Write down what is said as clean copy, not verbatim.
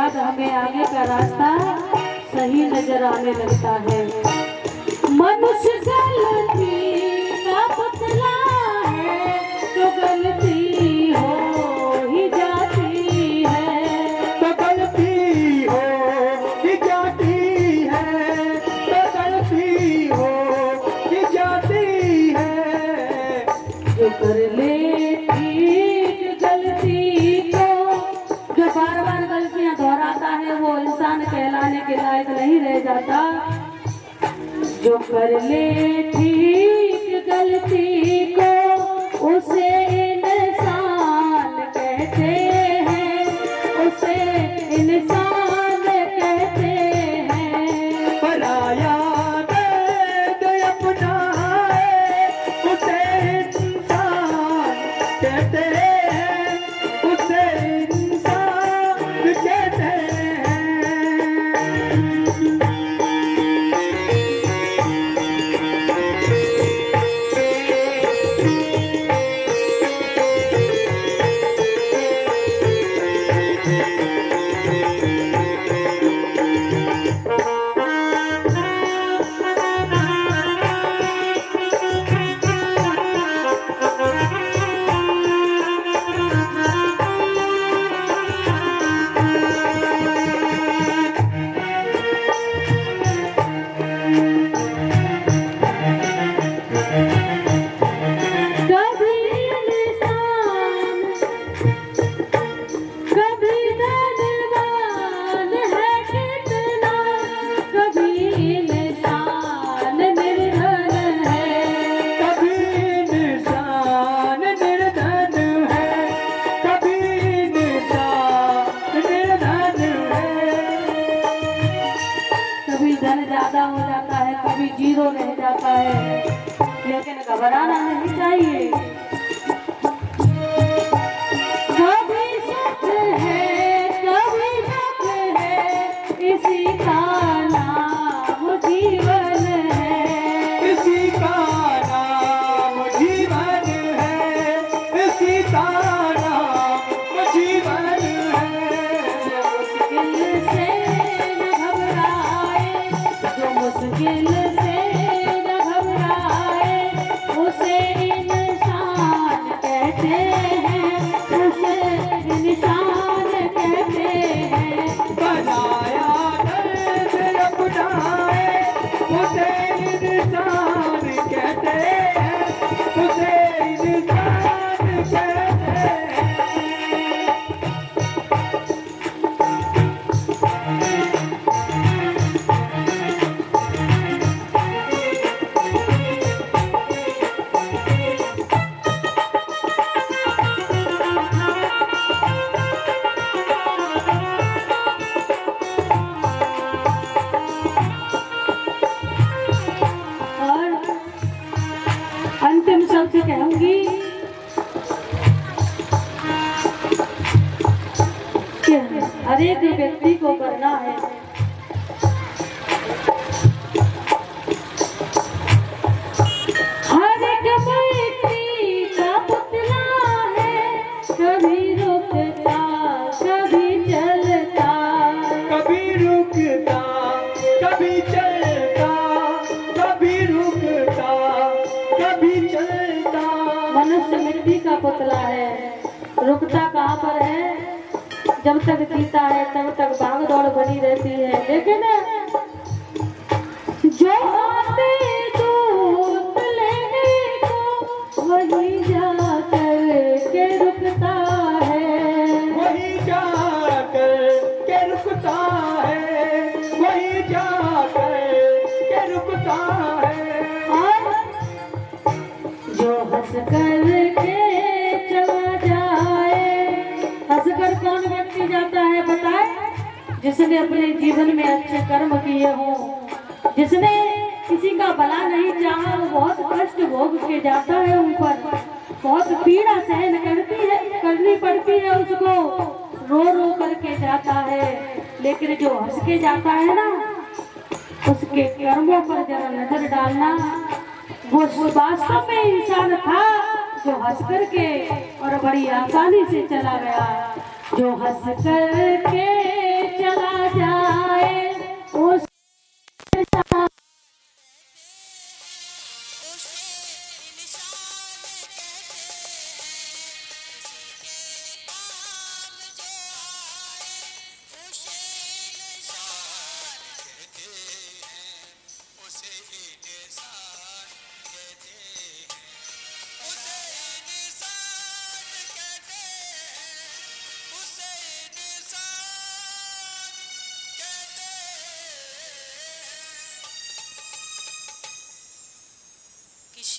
बाद हमें आगे का रास्ता सही नजर आने लगता है। मनुष्य गलती का पुतला है, तो गलती हो ही जाती है, तो गलती हो ही जाती है, तो गलती हो ही जाती है। जो कर ले ठीक गलती को, जो बार बार गलतियां दोहराता है वो इंसान कहलाने के लायक नहीं रह जाता। जो कर ले ठीक गलती को उसे इंसान कहते हैं, उसे इंसान कहते हैं। पराया दर्द अपना है, उसे इंसान कहते हैं, उसे इंसान कहते हैं। ज्यादा हो जाता है, कभी जीरो रह जाता है, लेकिन घबराना नहीं चाहिए। कभी सुख है, कभी दुख है, इसी का नाम जीवन है, इसी का नाम जीवन है, इसी का नाम जीवन है। जो मुश्किल से न घबराए, जो मुश्किल से न घबराए, उसे इंसान कहते हैं, उसे इंसान कहते हैं। बनाया दर्द अपना है, उसे इंसान कहते हैं, उसे इंसान कहते हैं। अंतिम शब्द कहूंगी कि हर एक व्यक्ति को करना है, हर एक व्यक्ति का पुतला है, कभी रुकता कभी चलता, कभी रुकता कभी चलता, कभी रुकता कभी चलता। मनुष्य मिट्टी का पुतला है, रुकता कहाँ पर है? जब तक जीता है तब तक भाग दौड़ बनी रहती है, लेकिन जो आते दूत लेने को वही जाकर के रुकता है, वही जाकर के रुकता है, वही जाकर के रुकता है। और जो हंस कर के चला जाए, हंस कर कौन व्यक्ति जाता है बताए? जिसने अपने जीवन में अच्छे कर्म किए हों, जिसने किसी का भला नहीं चाहा, वो बहुत कष्ट भोग के जाता है, ऊपर बहुत पीड़ा सहन करनी पड़ती है उसको, रो रो करके जाता है। लेकिन जो हंस के जाता है ना, उसके कर्मों पर जरा नजर डालना, वो वास्तव में इंसान था जो हंस करके और बड़ी आसानी से चला गया, जो हंस करके